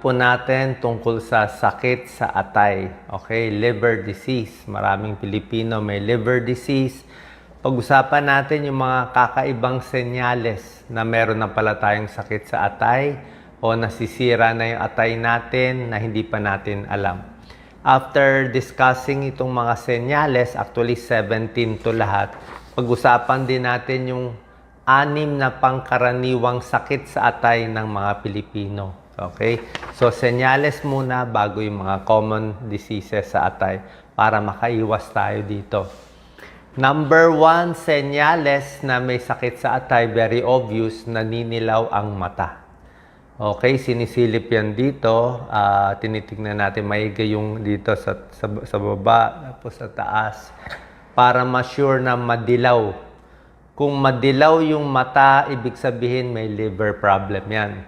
po natin tungkol sa sakit sa atay. Okay, liver disease. Maraming Pilipino may liver disease. Pag-usapan natin yung mga kakaibang senyales na meron na pala tayong sakit sa atay o nasisira na yung atay natin na hindi pa natin alam. After discussing itong mga senyales, actually 17 to lahat, pag-usapan din natin yung 6 na pangkaraniwang sakit sa atay ng mga Pilipino. Okay? So, senyales muna bago yung mga common diseases sa atay para makaiwas tayo dito. Number 1, senyales na may sakit sa atay, very obvious, naninilaw ang mata. Okay, sinisilip yan dito. Tinitignan natin maigi yung dito sa baba, tapos sa taas, para ma-sure na madilaw. Kung madilaw yung mata, ibig sabihin may liver problem yan.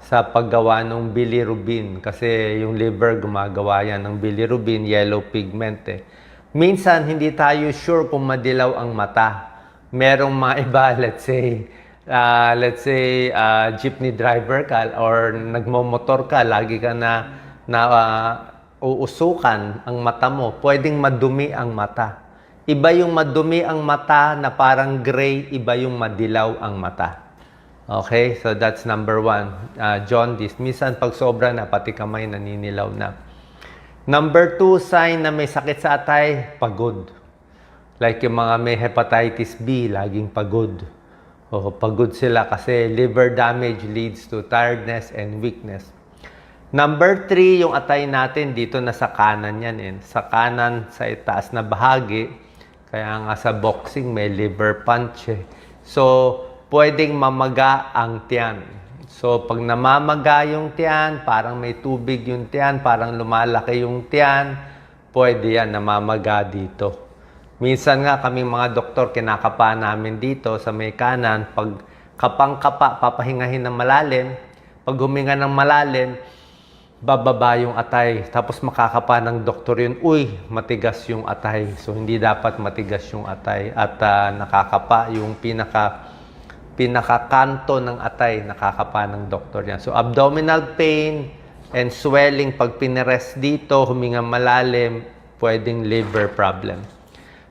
Sa paggawa ng bilirubin, kasi yung liver gumagawa yan ng bilirubin, yellow pigment eh. Minsan, hindi tayo sure kung madilaw ang mata. Merong mga iba, let's say, jeepney driver ka or nagmomotor ka, lagi ka uusukan ang mata mo, pwedeng madumi ang mata. Iba yung madumi ang mata na parang gray, iba yung madilaw ang mata. Okay, so that's number 1. Jaundice. Minsan pag sobra na, pati kamay naninilaw na. Number 2 sign na may sakit sa atay, pagod. Like yung mga may hepatitis B, laging pagod. Pagod sila kasi liver damage leads to tiredness and weakness. Number 3, yung atay natin, dito na sa kanan yan. Sa kanan, sa itaas na bahagi, kaya nga sa boxing may liver punch eh. So, pwedeng mamaga ang tiyan. So, pag namamaga yung tiyan, parang may tubig yung tiyan, parang lumalaki yung tiyan, pwede yan, namamaga dito. Minsan nga kaming mga doktor, kinakapa namin dito sa may kanan, pag kapang-kapa, papahingahin ng malalim, pag huminga ng malalim, bababa yung atay. Tapos makakapa ng doktor yun, uy, matigas yung atay. So, hindi dapat matigas yung atay. At nakakapa yung pinakakanto ng atay, nakakapa ng doktor yan. So, abdominal pain and swelling, pag pinirest dito, huminga malalim, pwedeng liver problem.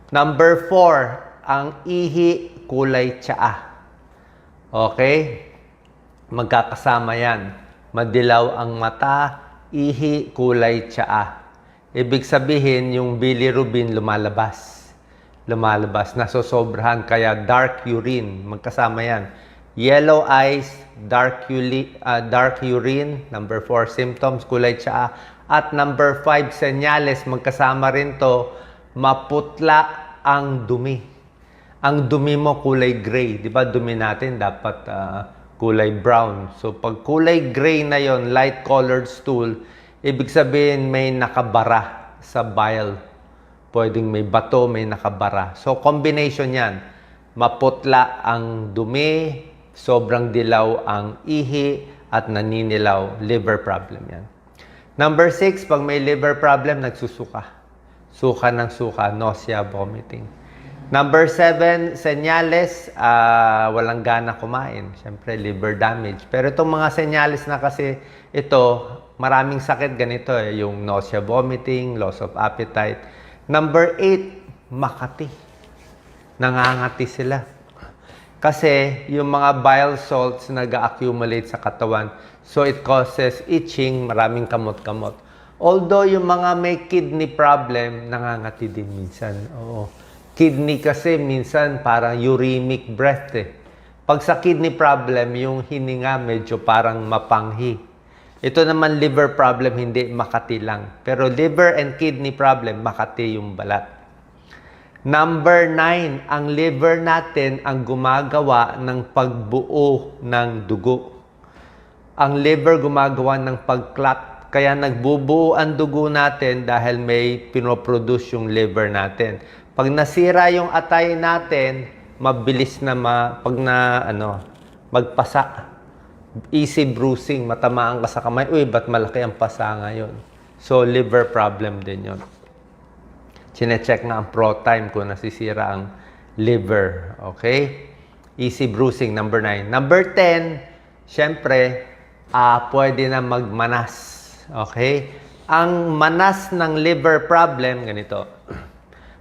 Number 4, ang ihi, kulay tsaa. Okay? Magkakasama yan. Madilaw ang mata, ihi, kulay tsaa. Ibig sabihin, yung bilirubin lumalabas. Nasosobrahan, kaya dark urine. Magkasama yan. Yellow eyes, dark urine. Number 4, symptoms, kulay tsaa. At number 5, senyales, magkasama rin to, maputla ang dumi. Ang dumi mo kulay gray. Di ba dumi natin dapat kulay brown. So, pag kulay gray na yon, light colored stool, ibig sabihin may nakabara sa bile. Pwedeng may bato, may nakabara. So, combination yan. Maputla ang dumi, sobrang dilaw ang ihi, at naninilaw, liver problem yan. Number 6, pag may liver problem, nagsusuka. Suka ng suka, nausea, vomiting. Number 7, senyales, walang gana kumain. Siyempre, liver damage. Pero itong mga senyales na kasi ito, maraming sakit ganito eh. Yung nausea, vomiting, loss of appetite. Number 8, makati. Nangangati sila. Kasi yung mga bile salts nag-accumulate sa katawan. So, it causes itching, maraming kamot-kamot. Although yung mga may kidney problem, nangangati din minsan. Oo. Kidney kasi minsan parang uremic breath eh. Pag sa kidney problem, yung hininga medyo parang mapanghi. Ito naman liver problem, hindi, makati lang. Pero liver and kidney problem, makati yung balat. Number 9, ang liver natin ang gumagawa ng pagbuo ng dugo. Ang liver gumagawa ng pagclot. Kaya nagbubuo ang dugo natin dahil may pinoproduce yung liver natin. Pag nasira yung atay natin, mabilis na magpasa. Easy bruising, matamaan ka sa kamay. Uy, ba't malaki ang pasa ngayon? So, liver problem din yun. Chine-check na ang ProTime kung nasisira ang liver. Okay? Easy bruising, number 9. Number 10, syempre, pwede na magmanas. Okay? Ang manas ng liver problem, ganito.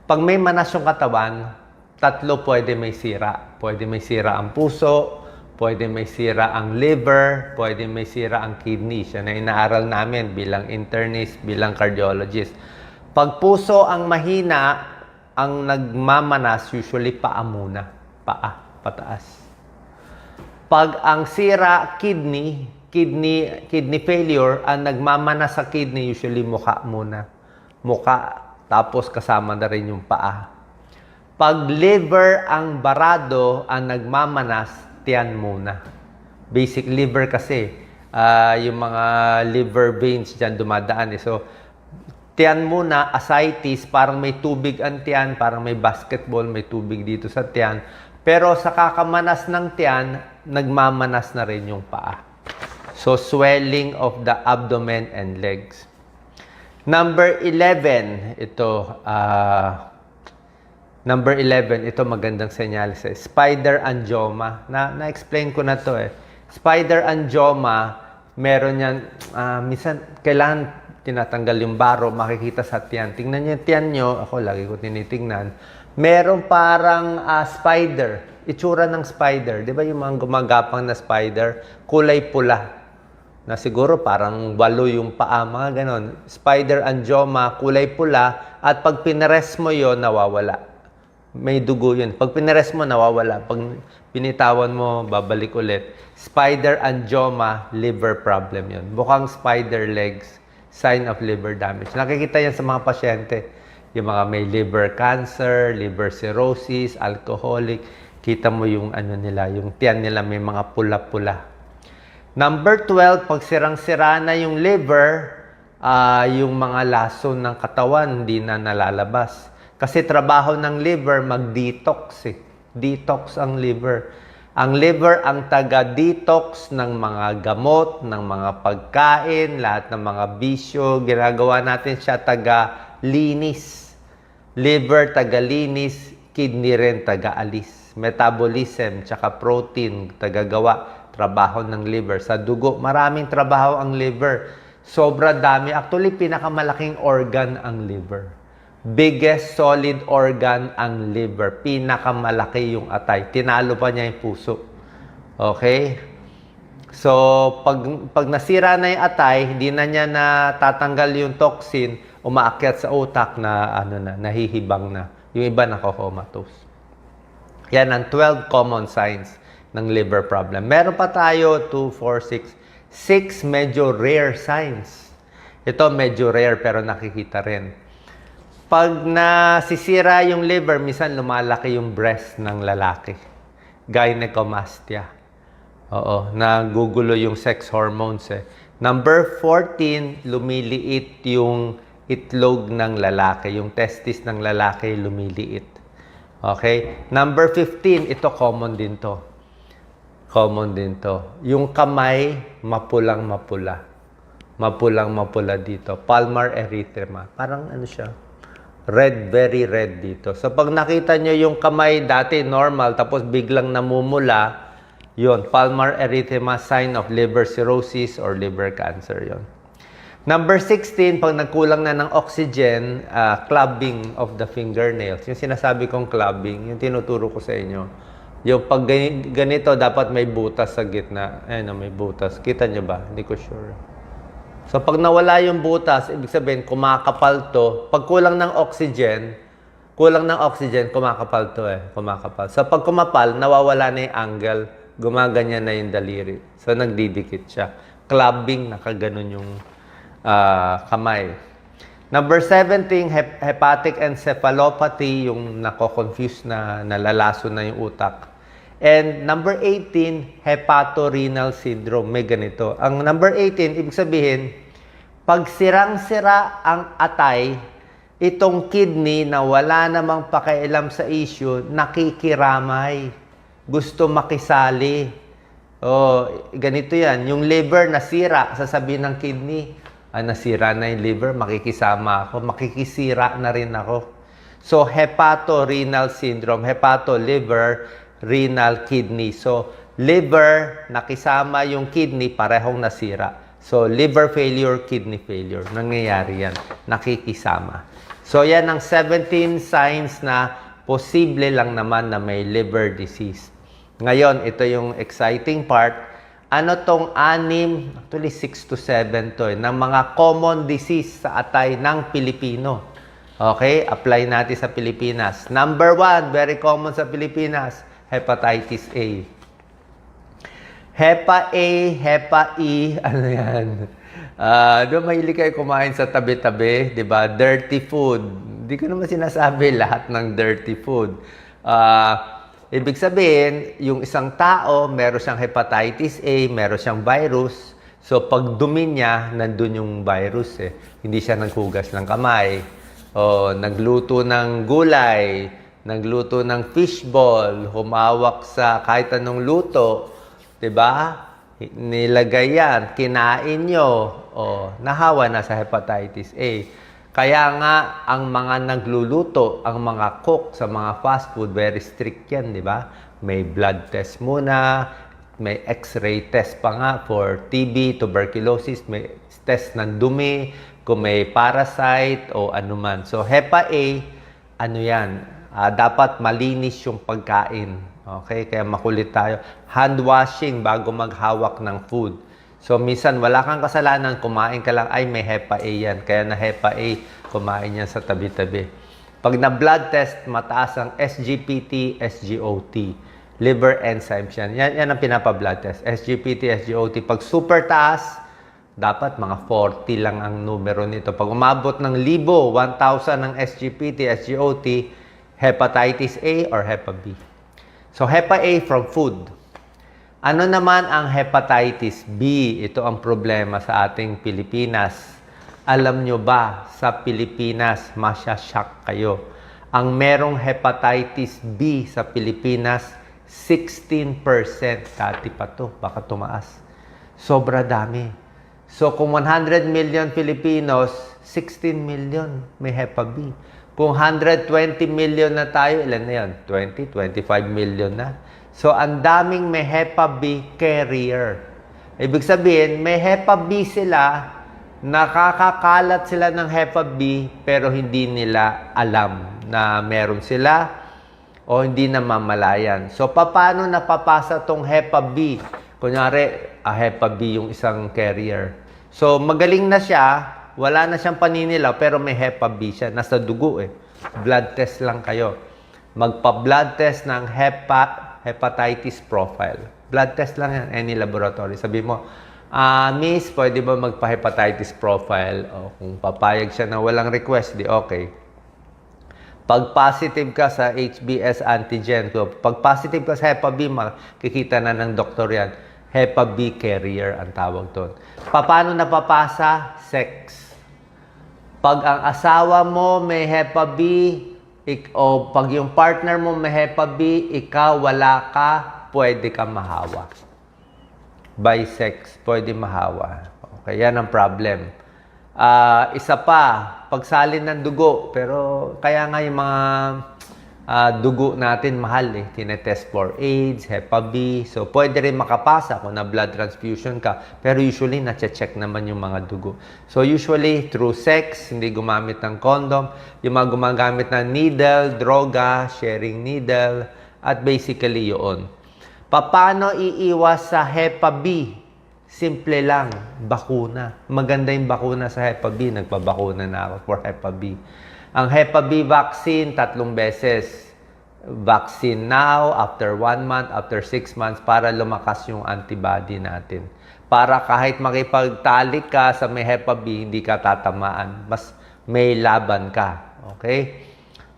Pag may manas yung katawan, tatlo pwede may sira. Pwede may sira ang puso, pwede may sira ang liver, pwede may sira ang kidney. Siya na inaaral namin bilang internist, bilang cardiologist. Pag puso ang mahina, ang nagmamanas, usually paa muna. Paa, pataas. Pag ang sira, kidney failure, ang nagmamanas sa kidney, usually mukha muna. Mukha, tapos kasama na rin yung paa. Pag liver ang barado, ang nagmamanas, tiyan muna. Basic liver kasi, yung mga liver veins dyan dumadaan. So, tiyan muna, ascites, parang may tubig ang tiyan, parang may basketball, may tubig dito sa tiyan. Pero sa kakamanas ng tiyan, nagmamanas na rin yung paa. So, swelling of the abdomen and legs. Number 11, ito magandang senyales. Spider angioma. Na-explain ko na to eh. Spider angioma, meron yan, minsan kailangan tinatanggal yung baro, makikita sa tiyan. Tingnan niyo yung tiyan nyo, ako lagi ko tinitingnan. Meron parang spider, itsura ng spider. Di ba yung mga gumagapang na spider, kulay pula. Na siguro parang walo yung paa, mga ganon. Spider angioma, kulay pula, at pag pinares mo yon nawawala. May dugo yun. Pag pinares mo, nawawala. Pag pinitawan mo, babalik ulit. Spider angioma, liver problem yun. Bukang spider legs, sign of liver damage. Nakikita yan sa mga pasyente. Yung mga may liver cancer, liver cirrhosis, alcoholic. Kita mo yung ano nila, yung tiyan nila may mga pula-pula. Number 12, pag sirang-sira na yung liver, yung mga lason ng katawan hindi na nalalabas. Kasi trabaho ng liver mag-detox eh. Detox ang liver. Ang liver ang taga-detox ng mga gamot, ng mga pagkain, lahat ng mga bisyo. Ginagawa natin siya taga-linis. Liver taga-linis, kidney rin taga-alis. Metabolism, tsaka protein, taga-gawa. Trabaho ng liver. Sa dugo, maraming trabaho ang liver. Sobra dami. Actually, pinakamalaking organ ang liver. Biggest solid organ ang liver. Pinakamalaki yung atay. Tinalo pa niya yung puso. Okay? So, pag nasira na yung atay, hindi na niya natatanggal yung toxin, umaakyat sa utak na nahihibang na. Yung iba nako-comatose. Yan ang 12 common signs ng liver problem. Meron pa tayo 2, 4, 6 medyo rare signs. Ito medyo rare pero nakikita rin. Pag nasisira yung liver, minsan lumalaki yung breast ng lalaki. Gynecomastia. Oo, nagugulo yung sex hormones eh. Number 14, lumiliit yung itlog ng lalaki. Yung testis ng lalaki lumiliit. Okay? Number 15, ito common din to. Common din to. Yung kamay, mapulang-mapula. Mapulang-mapula dito. Palmar erythema. Parang ano siya? Red, very red dito. So, pag nakita nyo yung kamay dati normal, tapos biglang namumula, yon palmar erythema, sign of liver cirrhosis or liver cancer yon. Number 16, pag nagkulang na ng oxygen, clubbing of the fingernails. Yung sinasabi kong clubbing, yung tinuturo ko sa inyo. Yung pag ganito, dapat may butas sa gitna. Ayan, may butas. Kita nyo ba? Hindi ko sure. So, pag nawala yung butas, ibig sabihin, kumakapal to. Pag kulang ng oxygen, kumakapal to eh. Kumakapal. So, pag kumapal, nawawala na yung angle. Gumaganyan na yung daliri. So, nagdidikit siya. Clubbing, nakaganon yung kamay. Number 17, hepatic encephalopathy, yung nako-confuse na nalalaso na yung utak. And number 18, hepatorenal syndrome. May ganito. Ang number 18, ibig sabihin, pag sirang-sira ang atay, itong kidney na wala namang pakialam sa issue, nakikiramay. Gusto makisali. Ganito yan. Yung liver nasira, sasabihin ng kidney, nasira na yung liver, makikisama ako, makikisira na rin ako. So, hepatorenal syndrome, hepato, liver, renal, kidney. So, liver, nakisama yung kidney, parehong nasira. So, liver failure, kidney failure. Nangyayari yan. Nakikisama. So, yan ang 17 signs na posible lang naman na may liver disease. Ngayon, ito yung exciting part. Ano tong 6, actually 6 to 7 to ng mga common disease sa atay ng Pilipino. Okay? Apply natin sa Pilipinas. Number 1, very common sa Pilipinas, hepatitis A. Hepa A, Hepa E, ano yan? Doon mahilig kayo kumain sa tabi-tabi, di ba? Dirty food. Hindi ko naman sinasabi lahat ng dirty food. Ibig sabihin, yung isang tao, meron siyang hepatitis A, meron siyang virus. So, pag dumi niya, nandun yung virus eh. Hindi siya naghugas ng kamay. O, nagluto ng gulay, nagluto ng fishball, humawak sa kahit anong luto. Diba? Nilagay yan, kinain nyo, nahawa na sa hepatitis A. Kaya nga, ang mga nagluluto, ang mga cook sa mga fast food, very strict yan, di ba? May blood test muna, may x-ray test pa nga for TB, tuberculosis, may test ng dumi, kung may parasite o anuman. So, Hepa A, ano yan? Dapat malinis yung pagkain. Okay? Kaya makulit tayo. Hand washing bago maghawak ng food. So, minsan wala kang kasalanan, kumain ka lang, ay may Hepa A yan. Kaya na Hepa A, kumain yan sa tabi-tabi. Pag na-blood test, mataas ang SGPT, SGOT. Liver enzymes yan. Yan ang pinapa-blood test. SGPT, SGOT. Pag super taas, dapat mga 40 lang ang numero nito. Pag umabot ng 1,000 ng SGPT, SGOT, hepatitis A or Hepa B. So, Hepa A from food. Ano naman ang hepatitis B? Ito ang problema sa ating Pilipinas. Alam nyo ba, sa Pilipinas, masya-shock kayo. Ang merong hepatitis B sa Pilipinas, 16%. Dati pa to, baka tumaas. Sobra dami. So, kung 100 million Filipinos, 16 million may Hepa B. Kung 120 million na tayo, ilan na yan? 20, 25 million na. So, ang daming may Hepa B carrier. Ibig sabihin, may Hepa B sila, nakakakalat sila ng Hepa B, pero hindi nila alam na meron sila o hindi namamalayan. So, paano napapasa tong Hepa B? Kunyari, Hepa B yung isang carrier. So, magaling na siya, wala na siyang paninilaw, pero may Hepa B siya. Nasa dugo eh. Blood test lang kayo. Magpa-blood test ng hepatitis profile. Blood test lang yan, any laboratory. Sabi mo, Miss, pwede ba magpa-hepatitis profile? O kung papayag siya na walang request, di okay. Pag positive ka sa HBs antigen, pag positive ka sa Hepa B, makikita na ng doktor yan. Hepa B carrier ang tawag doon. Paano napapasa? Sex. Pag ang asawa mo may Hepa B, o pag yung partner mo may Hepa B, ikaw wala ka, pwede ka mahawa. By sex, pwede mahawa. Okay, yan ang problem. Isa pa, pagsalin ng dugo. Pero kaya nga yung mga dugo natin mahal eh. Tinetest for AIDS, Hepa B. So, pwede rin makapasa kung na blood transfusion ka. Pero usually, na-check naman yung mga dugo. So, usually, through sex, hindi gumamit ng condom. Yung mga gumagamit ng needle, droga, sharing needle, at basically yun. Paano iiwas sa Hepa B? Simple lang, bakuna. Maganda yung bakuna sa Hepa B. Nagpabakuna na ako for Hepa B. Ang Hepa B vaccine, 3 beses. Vaccine now, after 1 month, after 6 months, para lumakas yung antibody natin. Para kahit makipagtalik ka sa may Hepa B, hindi ka tatamaan. Mas may laban ka. Okay?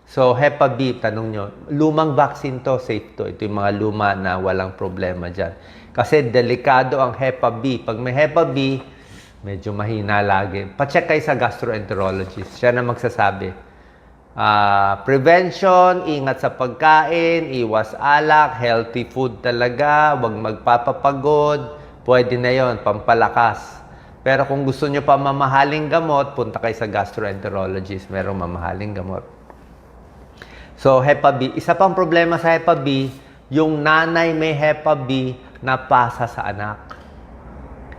So, Hepa B, tanong nyo, lumang vaccine to, safe to. Ito yung mga luma na walang problema dyan. Kasi delikado ang Hepa B. Pag may Hepa B, medyo mahina lagi. Pa-check kayo sa gastroenterologist. Siya na magsasabi. Prevention, ingat sa pagkain, iwas alak, healthy food talaga, huwag magpapapagod. Pwede na yon, pampalakas. Pero kung gusto nyo pa mamahaling gamot, punta kayo sa gastroenterologist. Merong mamahaling gamot. So, Hepa B. Isa pang problema sa Hepa B, yung nanay may Hepa B, napasa sa anak.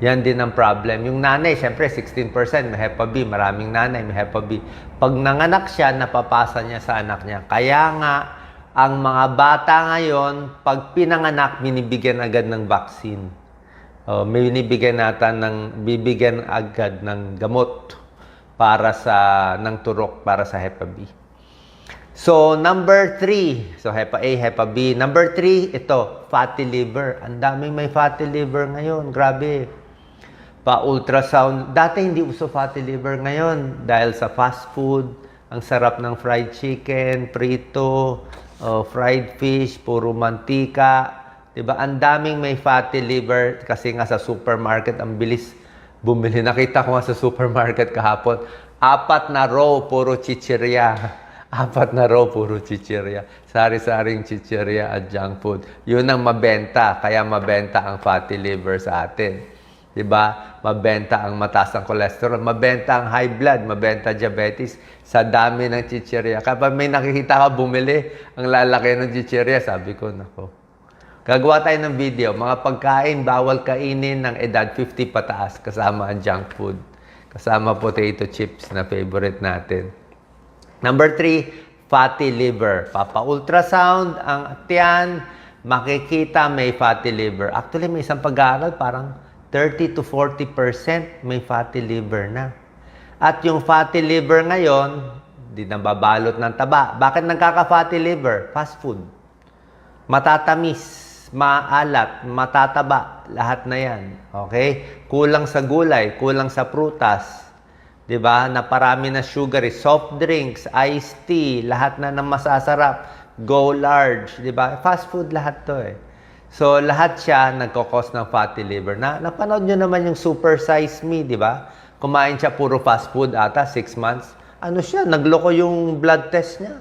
Yan din ang problem. Yung nanay, syempre 16% may Hepa B. Maraming nanay may Hepa B. Pag nanganak siya, napapasa niya sa anak niya. Kaya nga, ang mga bata ngayon, pag pinanganak, binibigyan agad ng vaccine. May bibigyan agad ng gamot ng turok para sa Hepa B. So, number 3. So, Hepa A, Hepa B. Number 3, ito, fatty liver. Ang daming may fatty liver ngayon. Grabe. Pa-ultrasound. Dati hindi uso fatty liver, ngayon dahil sa fast food, ang sarap ng fried chicken, prito, fried fish, puro mantika. Diba? Ang daming may fatty liver kasi nga sa supermarket, ang bilis bumili. Nakita ko nga sa supermarket kahapon, 4 na row, puro chichirya. 4 na row, puro chichirya. Sari-saring chichirya at junk food. Yun ang mabenta, kaya mabenta ang fatty liver sa atin. Diba? Mabenta ang mataas ang cholesterol, mabenta ang high blood, mabenta diabetes sa dami ng chichirya. Kapag may nakikita ka bumili, ang lalaki ng chichirya, sabi ko, nako. Gagawa tayo ng video, mga pagkain, bawal kainin ng edad 50 pataas, kasama ang junk food. Kasama potato chips na favorite natin. Number 3, fatty liver. Papa-ultrasound ang tiyan, makikita may fatty liver. Actually, may isang pag-aaral, parang 30 to 40% may fatty liver na. At yung fatty liver ngayon, di nababalot ng taba. Bakit nagkaka-fatty liver? Fast food. Matatamis, maalat, matataba, lahat na yan. Okay? Kulang sa gulay, kulang sa prutas. Diba? Naparami na sugary, soft drinks, iced tea, lahat na ng masasarap. Go large. Diba? Fast food lahat to eh. So, lahat siya nagkakos ng fatty liver. Napanood nyo naman yung Super Size Me, di ba? Kumain siya puro fast food ata, 6 months. Ano siya? Nagloko yung blood test niya.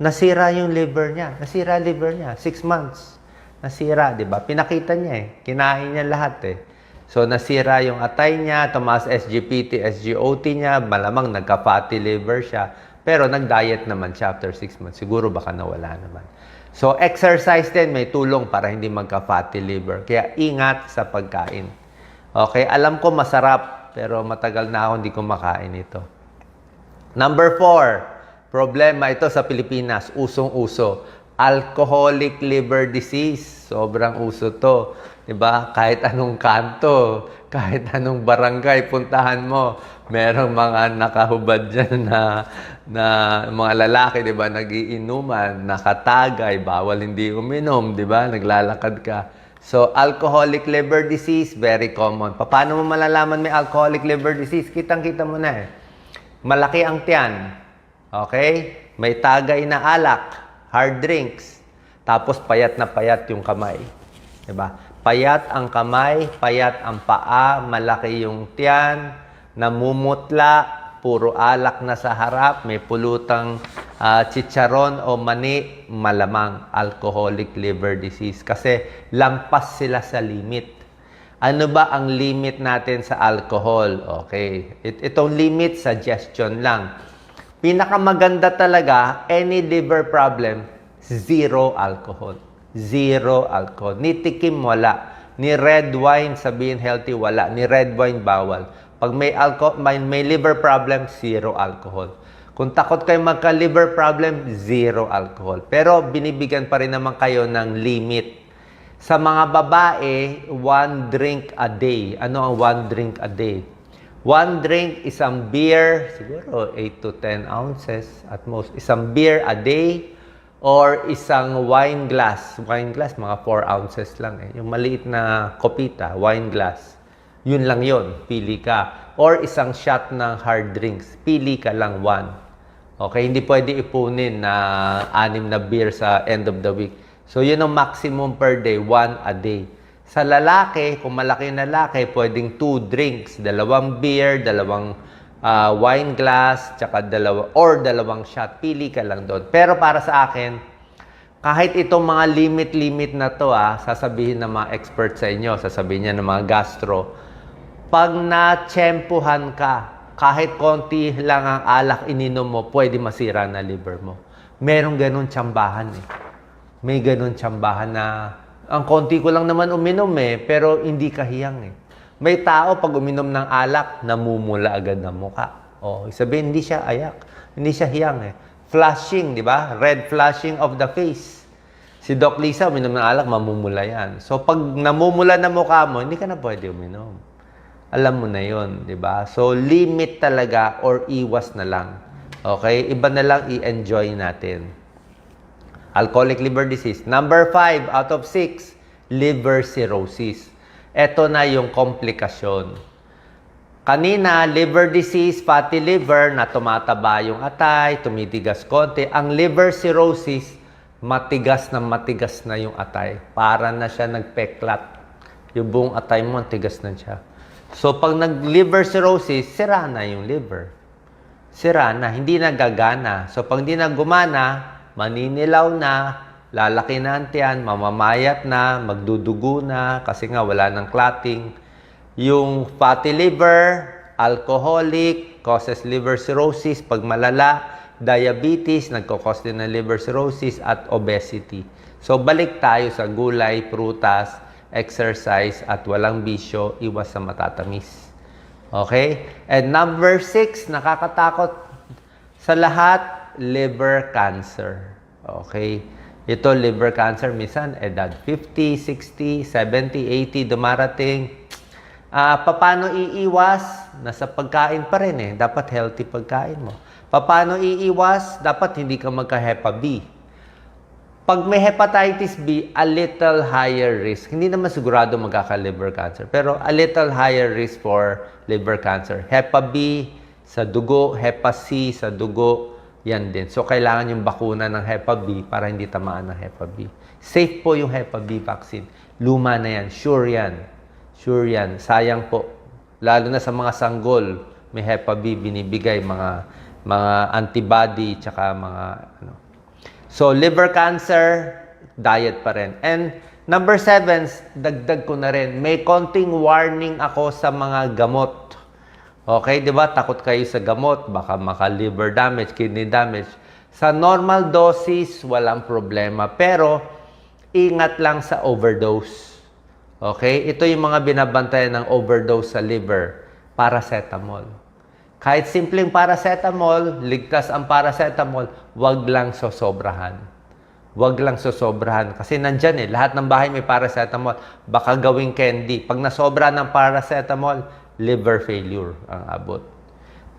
Nasira yung liver niya. Nasira liver niya. 6 months. Nasira, di ba? Pinakita niya eh. Kinain niya lahat eh. So, nasira yung atay niya, tumaas SGPT, SGOT niya, malamang nagka-fatty liver siya. Pero nag-diet naman siya after 6 months. Siguro baka nawala naman. So, exercise din may tulong para hindi magka-fatty liver. Kaya ingat sa pagkain. Okay, alam ko masarap, pero matagal na ako hindi kumakain ito. Number 4, problema ito sa Pilipinas, usong-uso. Alcoholic liver disease. Sobrang uso to. Diba? Kahit anong kanto, kahit anong barangay, puntahan mo, merong mga nakahubad dyan na mga lalaki, di ba, nagiinuman, nakatagay, bawal hindi uminom, di ba, naglalakad ka. So, alcoholic liver disease, very common. Paano mo malalaman may alcoholic liver disease? Kitang-kita mo na eh. Malaki ang tiyan, okay? May tagay na alak, hard drinks, tapos payat na payat yung kamay. Di ba? Payat ang kamay, payat ang paa, malaki yung tiyan, namumutla, puro alak na sa harap, may pulutang chicharon o mani, malamang alcoholic liver disease. Kasi lampas sila sa limit. Ano ba ang limit natin sa alcohol? Okay. Itong limit, suggestion lang. Pinakamaganda talaga, any liver problem, 0 alcohol. 0 alcohol. Ni tikim, wala. Ni red wine, sabihin healthy, wala. Ni red wine, bawal. Pag may liver problem, 0 alcohol. Kung takot kayo magka-liver problem, 0 alcohol. Pero binibigyan pa rin naman kayo ng limit. Sa mga babae, 1 drink a day. Ano ang 1 drink a day? 1 drink, isang beer, siguro 8 to 10 ounces at most. Isang beer a day. Or isang wine glass. Wine glass, mga 4 ounces lang eh. Yung maliit na kopita, wine glass. Yun lang yun. Pili ka. Or isang shot ng hard drinks. Pili ka lang 1. Okay? Hindi pwede ipunin na 6 na beer sa end of the week. So, yun ang maximum per day. 1 a day. Sa lalaki, kung malaki yung lalaki, pwedeng 2 drinks. 2 beer, 2 wine glass, tsaka 2 shot. Pili ka lang doon. Pero para sa akin, kahit itong mga limit na to, sasabihin ng mga expert sa inyo, sasabihin niya ng mga gastro, pag na-tsempuhan ka, kahit konti lang ang alak ininom mo, pwede masira na liver mo. Merong ganun tsambahan eh. May ganun tsambahan na Ang konti ko lang naman uminom pero hindi ka hiyang May tao pag uminom ng alak, namumula agad ng muka. Sabihin, hindi siya ayak. Hindi siya hiyang Flushing, di ba? Red flushing of the face. Si Doc Lisa, uminom ng alak, mamumula yan. So, pag namumula na mukha mo, hindi ka na pwede uminom. Alam mo na yon, di ba? So, limit talaga or iwas na lang. Okay? Iba na lang i-enjoy natin. Alcoholic liver disease. Number 5 out of 6, liver cirrhosis. Ito na yung komplikasyon. Kanina, liver disease, fatty liver, na tumataba yung atay, tumitigas konti. Ang liver cirrhosis, matigas na yung atay. Para na siya nagpeklat. Yung buong atay mo, tigas na siya. So, pag nag-liver cirrhosis, sira na yung liver. Sira na, hindi na gagana. So, pag hindi na gumana, maninilaw na, lalaki na ang tiyan, mamamayat na, magdudugo na, kasi nga wala ng clotting. Yung fatty liver, alcoholic, causes liver cirrhosis. Pag malala, diabetes, nagkakos din ng liver cirrhosis, at obesity. So, balik tayo sa gulay, prutas, exercise, at walang bisyo, iwas sa matatamis. Okay? And number 6, nakakatakot sa lahat, liver cancer. Okay? Ito, liver cancer, minsan, edad 50, 60, 70, 80, dumarating. Paano iiwas? Nasa pagkain pa rin Dapat healthy pagkain mo. Paano iiwas? Dapat hindi ka magka-Hepa B. Pag may hepatitis B, a little higher risk. Hindi naman sigurado magkaka-liver cancer, pero a little higher risk for liver cancer. Hepa B sa dugo, Hepa C sa dugo, yan din. So, kailangan yung bakuna ng Hepa B para hindi tamaan ng Hepa B. Safe po yung Hepa B vaccine. Luma na yan. Sure yan. Sure yan. Sayang po. Lalo na sa mga sanggol, may Hepa B binibigay, mga antibody, tsaka mga So, liver cancer, diet pa rin. And number 7, dagdag ko na rin, may konting warning ako sa mga gamot. Okay, di ba? Takot kayo sa gamot, baka maka-liver damage, kidney damage. Sa normal doses, walang problema. Pero, ingat lang sa overdose. Okay? Ito yung mga binabantayan ng overdose sa liver. Paracetamol. Kahit simpleng paracetamol, ligtas ang paracetamol, wag lang sosobrahan. Wag lang sosobrahan. Kasi nandyan lahat ng bahay may paracetamol. Baka gawing candy. Pag nasobra ng paracetamol, liver failure ang abot.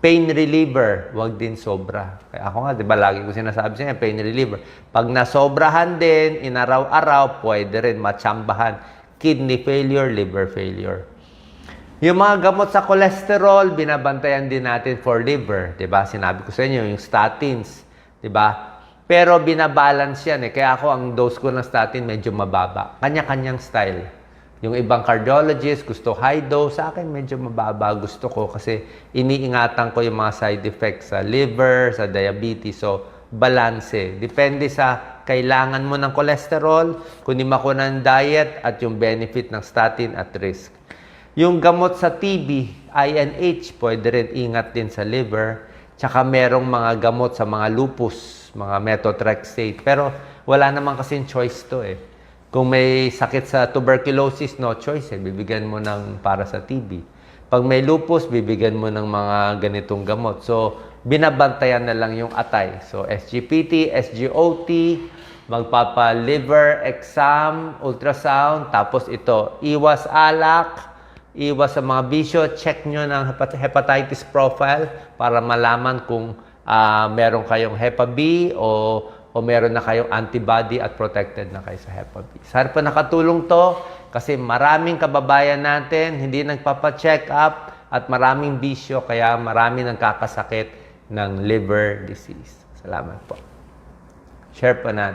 Pain reliever, wag din sobra. Kaya ako nga, di ba, lagi ko sinasabi sa inyo, pain reliever. Pag nasobrahan din, inaraw-araw, pwede rin matsambahan. Kidney failure, liver failure. Yung mga gamot sa cholesterol, binabantayan din natin for liver. Diba? Sinabi ko sa inyo, yung statins. Diba? Pero binabalance yan Kaya ako, ang dose ko ng statin medyo mababa. Kanya-kanyang style. Yung ibang cardiologist, gusto high dose. Sa akin, medyo mababa. Gusto ko kasi iniingatan ko yung mga side effects sa liver, sa diabetes. So, balance. Depende sa kailangan mo ng cholesterol, kunima ko ng diet, at yung benefit ng statin at risk. Yung gamot sa TB, INH, pwede rin ingat din sa liver. Tsaka merong mga gamot sa mga lupus, mga methotrexate. Pero wala naman kasing choice to Kung may sakit sa tuberculosis, no choice bibigyan mo ng para sa TB. Pag may lupus, bibigyan mo ng mga ganitong gamot. So, binabantayan na lang yung atay. So, SGPT, SGOT, magpapa-liver exam, ultrasound, tapos ito, iwas alak, iwas sa mga bisyo, check nyo ng hepatitis profile para malaman kung meron kayong Hepa B o meron na kayong antibody at protected na kayo sa Hepa B. Sana po nakatulong to kasi maraming kababayan natin hindi nagpapa-check up at maraming bisyo kaya marami nagkakasakit ng liver disease. Salamat po. Share po natin.